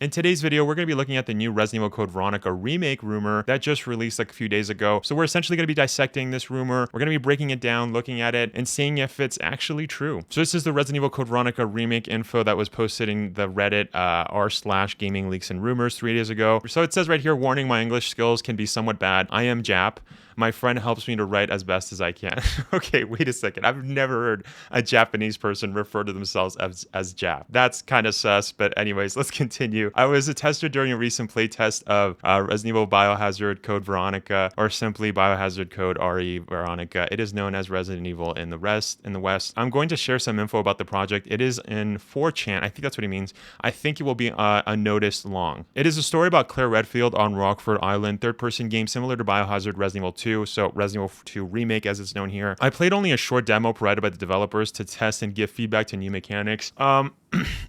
In today's video, we're going to be looking at the new Resident Evil Code Veronica Remake rumor that just released like a few days ago. So we're essentially going to be dissecting this rumor. We're going to be breaking it down, looking at it, and seeing if it's actually true. So this is the Resident Evil Code Veronica Remake info that was posted in the Reddit r/Gaming Leaks and Rumors 3 days ago. So it says right here, warning, my English skills can be somewhat bad. I am Jap. My friend helps me to write as best as I can. Okay, wait a second. I've never heard a Japanese person refer to themselves as Jap. That's kind of sus, but anyways, let's continue. I was a tester during a recent playtest of Resident Evil Biohazard Code Veronica, or simply Biohazard Code RE Veronica. It is known as Resident Evil in the West. I'm going to share some info about the project. It is in 4chan. I think that's what he means. I think it will be unnoticed long. It is a story about Claire Redfield on Rockford Island, third-person game similar to Biohazard Resident Evil 2. So Resident Evil 2 Remake as it's known here. I played only a short demo provided by the developers to test and give feedback to new mechanics.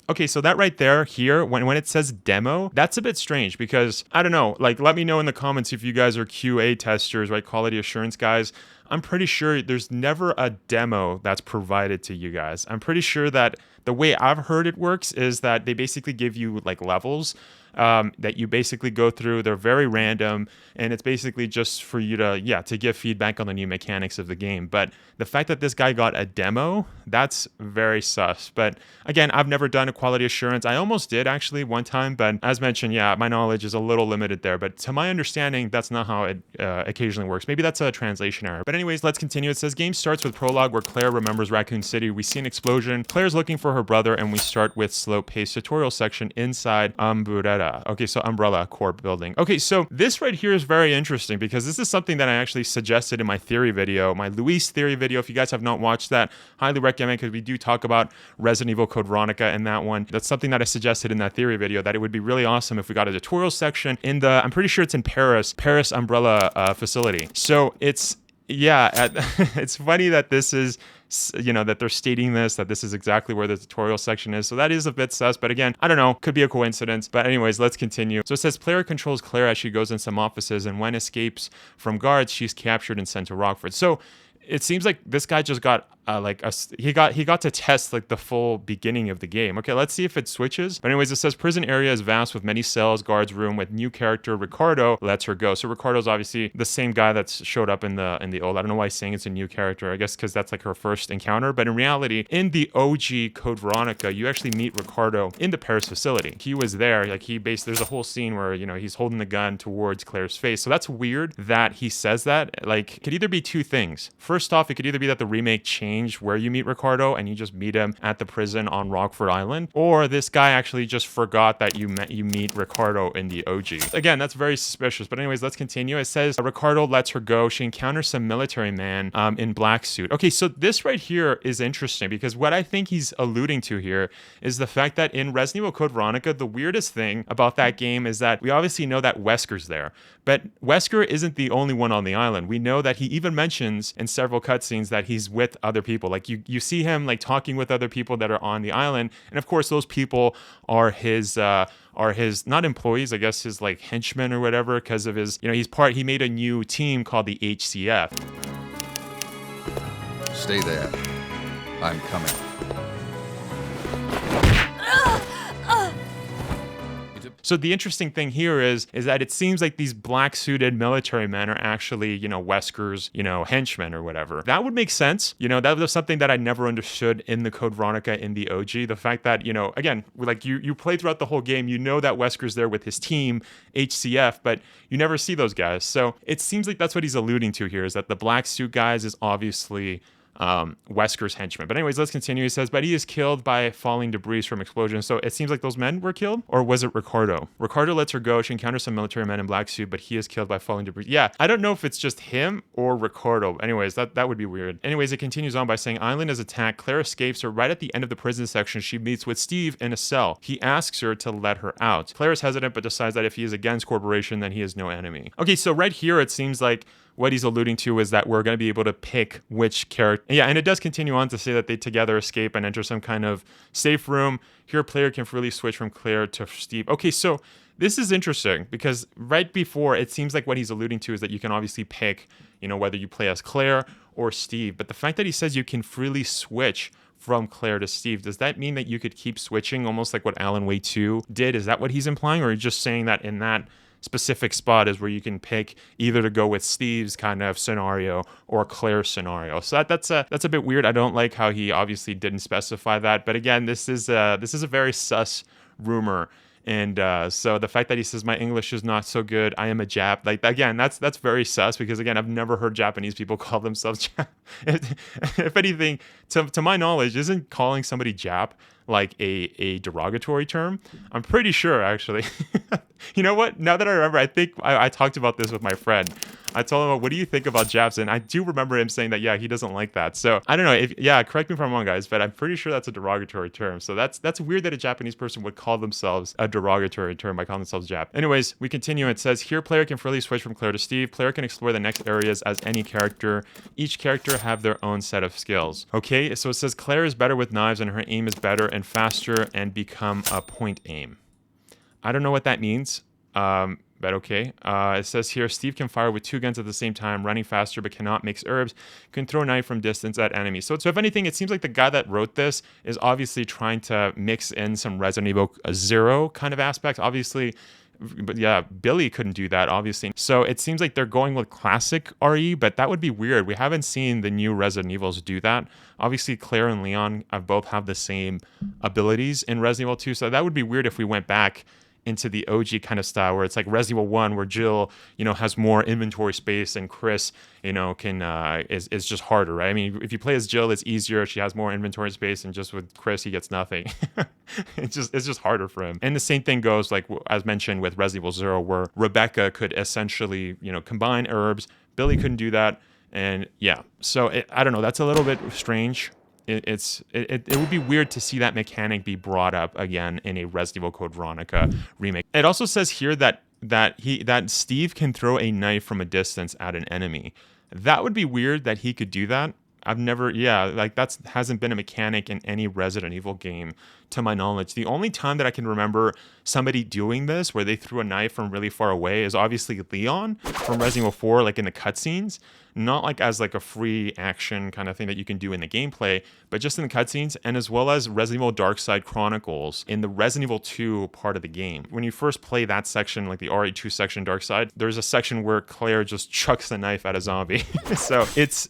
Okay, so that right there here, when it says demo, that's a bit strange because, I don't know, like let me know in the comments if you guys are QA testers, right, quality assurance guys. I'm pretty sure there's never a demo that's provided to you guys. I'm pretty sure that the way I've heard it works is that they basically give you like levels that you basically go through. They're very random, and it's basically just for you to give feedback on the new mechanics of the game. But the fact that this guy got a demo, that's very sus. But again, I've never done a quality assurance. I almost did actually one time, but as mentioned, yeah, my knowledge is a little limited there. But to my understanding, that's not how it occasionally works. Maybe that's a translation error. But anyways, let's continue. It says game starts with prologue where Claire remembers Raccoon City. We see an explosion. Claire's looking for her brother, and we start with slow-paced tutorial section inside Umbrella. Okay, so Umbrella Core building. Okay, so this right here is very interesting because this is something that I actually suggested in my theory video, my Luis theory video. If you guys have not watched that, highly recommend, because we do talk about Resident Evil Code Veronica in that one. That's something that I suggested in that theory video, that it would be really awesome if we got a tutorial section in the, I'm pretty sure it's in Paris Umbrella facility. So it's, yeah, it's funny that this is, that they're stating this, that this is exactly where the tutorial section is. So that is a bit sus, but again, I don't know, could be a coincidence. But anyways, let's continue. So it says player controls Claire as she goes in some offices, and when escapes from guards, she's captured and sent to Rockford. So it seems like this guy just got he got to test like the full beginning of the game. Okay, let's see if it switches. But anyways, it says prison area is vast with many cells, guards room with new character Ricardo lets her go. So Ricardo's obviously the same guy that's showed up in the old. I don't know why he's saying it's a new character. I guess because that's like her first encounter. But in reality, in the OG Code Veronica, you actually meet Ricardo in the Paris facility. He was there. Like there's a whole scene where he's holding the gun towards Claire's face. So that's weird that he says that. Like, it could either be two things. First off, it could either be that the remake changed where you meet Ricardo and you just meet him at the prison on Rockford Island, or this guy actually just forgot that you meet Ricardo in the OG. Again, that's very suspicious. But anyways, let's continue. It says Ricardo lets her go. She encounters some military man in black suit. Okay, so this right here is interesting because what I think he's alluding to here is the fact that in Resident Evil Code Veronica, the weirdest thing about that game is that we obviously know that Wesker's there, but Wesker isn't the only one on the island. We know that he even mentions in several cutscenes that he's with other people. Like you see him like talking with other people that are on the island, and of course those people are his not employees, I guess his like henchmen or whatever, because of his he made a new team called the HCF. Stay there. I'm coming. So the interesting thing here is that it seems like these black suited military men are actually, Wesker's, henchmen or whatever. That would make sense. That was something that I never understood in the Code Veronica in the OG. The fact that, again, like you play throughout the whole game, that Wesker's there with his team, HCF, but you never see those guys. So it seems like that's what he's alluding to here, is that the black suit guys is obviously Wesker's henchman. But anyways, let's continue. He says, but he is killed by falling debris from explosions. So it seems like those men were killed, or was it Ricardo? Ricardo lets her go. She encounters some military men in black suit, but he is killed by falling debris. Yeah, I don't know if it's just him or Ricardo. Anyways, that would be weird. Anyways, it continues on by saying island is attacked. Claire escapes her. Right at the end of the prison section, she meets with Steve in a cell. He asks her to let her out. Claire is hesitant, but decides that if he is against corporation, then he is no enemy. Okay, so right here, it seems like what he's alluding to is that we're going to be able to pick which character. Yeah, and it does continue on to say that they together escape and enter some kind of safe room. Here, player can freely switch from Claire to Steve. Okay, so this is interesting because right before, it seems like what he's alluding to is that you can obviously pick, whether you play as Claire or Steve. But the fact that he says you can freely switch from Claire to Steve. Does that mean that you could keep switching almost like what Alan Wake 2 did? Is that what he's implying? Or are you just saying that in that specific spot is where you can pick either to go with Steve's kind of scenario or Claire's scenario? So that's a bit weird. I don't like how he obviously didn't specify that. But again, this is a very sus rumor. And so the fact that he says my English is not so good, I am a Jap, like again, that's very sus, because again, I've never heard Japanese people call themselves Jap. If anything, to my knowledge, isn't calling somebody Jap like a derogatory term? I'm pretty sure, actually. You know what? Now that I remember, I think I talked about this with my friend. I told him, what do you think about Japs? And I do remember him saying that, yeah, he doesn't like that. So I don't know. Correct me if I'm wrong, guys, but I'm pretty sure that's a derogatory term. So that's weird that a Japanese person would call themselves a derogatory term by calling themselves Jap. Anyways, we continue. It says, here, player can freely switch from Claire to Steve. Player can explore the next areas as any character. Each character have their own set of skills. Okay, so it says Claire is better with knives and her aim is better and faster and become a point aim. I don't know what that means. But okay. It says here, Steve can fire with 2 guns at the same time, running faster but cannot mix herbs, can throw a knife from distance at enemies. So if anything, it seems like the guy that wrote this is obviously trying to mix in some Resident Evil 0 kind of aspects. Obviously, but yeah, Billy couldn't do that, obviously. So it seems like they're going with classic RE, but that would be weird. We haven't seen the new Resident Evils do that. Obviously, Claire and Leon both have the same abilities in Resident Evil 2, so that would be weird if we went back into the OG kind of style where it's like Resident Evil 1 where Jill, has more inventory space and Chris, can is just harder, right? I mean, if you play as Jill, it's easier. She has more inventory space, and just with Chris, he gets nothing. It's just harder for him. And the same thing goes, like as mentioned, with Resident Evil 0, where Rebecca could essentially, combine herbs. Billy couldn't do that. And yeah, so I don't know. That's a little bit strange. It would be weird to see that mechanic be brought up again in a Resident Evil Code Veronica remake. It also says here that Steve can throw a knife from a distance at an enemy. That would be weird that he could do that. That hasn't been a mechanic in any Resident Evil game to my knowledge. The only time that I can remember somebody doing this where they threw a knife from really far away is obviously Leon from Resident Evil 4, like in the cutscenes. Not like as like a free action kind of thing that you can do in the gameplay, but just in the cutscenes, and as well as Resident Evil Darkside Chronicles in the Resident Evil 2 part of the game. When you first play that section, like the RE2 section Darkside, there's a section where Claire just chucks the knife at a zombie. So it's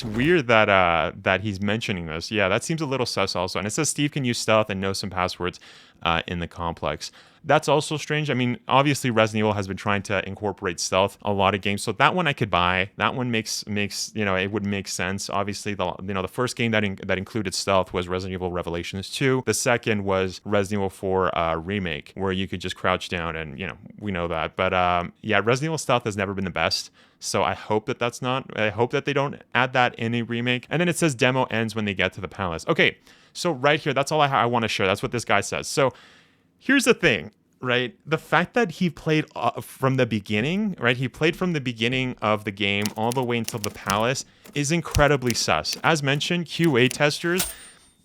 weird that he's mentioning this. Yeah, that seems a little sus also. And it says Steve can use stealth and know some passwords in the complex. That's also strange. I mean, obviously Resident Evil has been trying to incorporate stealth a lot of games, so that one I could buy. That one makes it would make sense. Obviously, the first game that included stealth was Resident Evil Revelations 2. The second was Resident Evil 4 Remake, where you could just crouch down, and we know that. But Resident Evil stealth has never been the best. So I hope I hope that they don't add that in a remake. And then it says demo ends when they get to the palace. Okay, so right here, that's all I want to share. That's what this guy says. So here's the thing, right? The fact that he played from the beginning, right? He played from the beginning of the game all the way until the palace is incredibly sus. As mentioned, QA testers,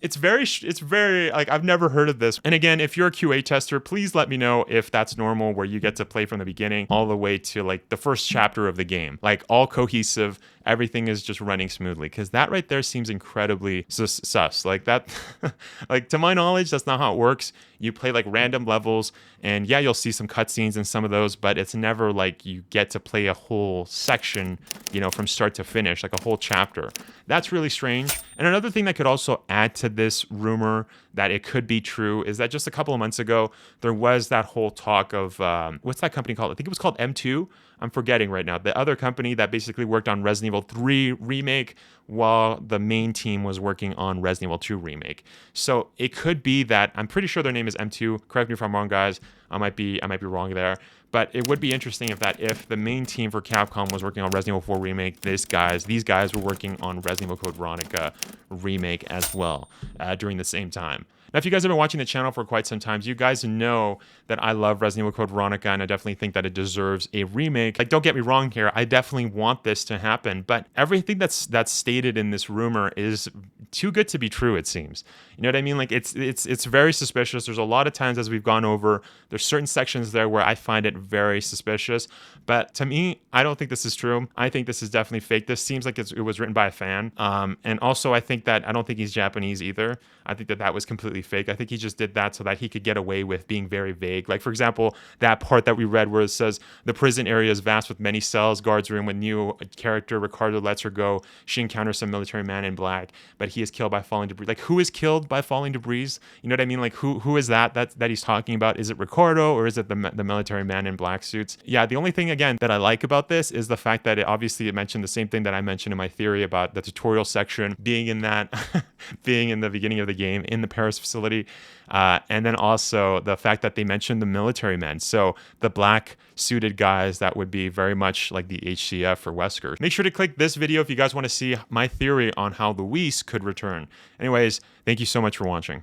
it's very like, I've never heard of this. And again, if you're a QA tester, please let me know if that's normal, where you get to play from the beginning all the way to like the first chapter of the game, like all cohesive, everything is just running smoothly, because that right there seems incredibly sus. Like that, like to my knowledge, that's not how it works. You play like random levels, and yeah, you'll see some cutscenes in some of those, but it's never like you get to play a whole section, from start to finish, like a whole chapter. That's really strange. And another thing that could also add to this rumor that it could be true is that just a couple of months ago, there was that whole talk of, what's that company called? I think it was called M2. I'm forgetting right now. The other company that basically worked on Resident Evil 3 Remake while the main team was working on Resident Evil 2 Remake. So it could be that, I'm pretty sure their name is M2. Correct me if I'm wrong, guys. I might be wrong there. But it would be interesting if the main team for Capcom was working on Resident Evil 4 Remake, these guys were working on Resident Evil Code Veronica Remake as well during the same time. Now, if you guys have been watching the channel for quite some time, you guys know that I love Resident Evil Code Veronica, and I definitely think that it deserves a remake. Like, don't get me wrong here, I definitely want this to happen, but everything that's stated in this rumor is too good to be true, it seems. You know what I mean? Like, it's very suspicious. There's a lot of times, as we've gone over, there's certain sections there where I find it very suspicious, but to me, I don't think this is true. I think this is definitely fake. This seems like it was written by a fan, and also I think that I don't think he's Japanese either. I think that was completely fake. I think he just did that so that he could get away with being very vague. Like, for example, that part that we read where it says the prison area is vast with many cells, guards room with new character Ricardo lets her go. She encounters some military man in black, but he is killed by falling debris. Like, who is killed by falling debris? You know what I mean? Like, who is that he's talking about? Is it Ricardo or is it the military man in black suits? Yeah, the only thing again that I like about this is the fact that it mentioned the same thing that I mentioned in my theory about the tutorial section being in that being in the beginning of the game in the Paris facility, and then also the fact that they mentioned the military men, so the black suited guys that would be very much like the HCF for Wesker. Make sure to click this video if you guys want to see my theory on how Luis could return. Anyways, thank you so much for watching.